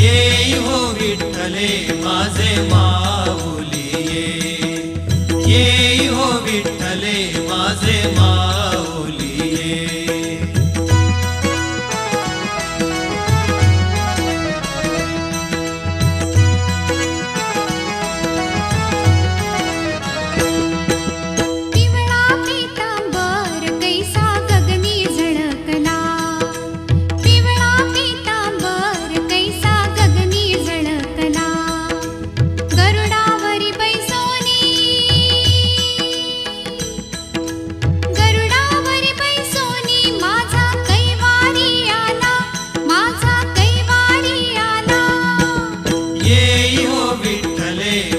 येई हो विठ्ठले माझे माऊली येई हो विठ्ठले माझे माऊली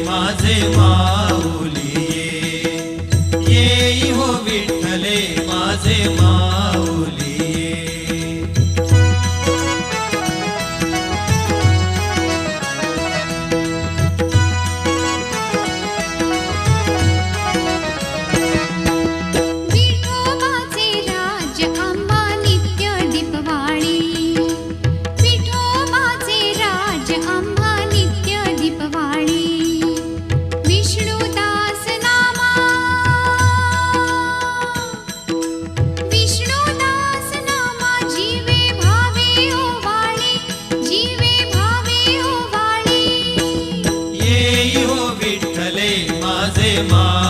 माझे माऊली येई हो विठ्ठले माझे माऊली विठोबाचे राज्य आंबा नित्य दीपवाळी विठोबाचे राज्य आंबा नित्य दीपवाळी विष्णुदास नामा जीवे भावे ओवाळी येई हो विठ्ठले माझे मा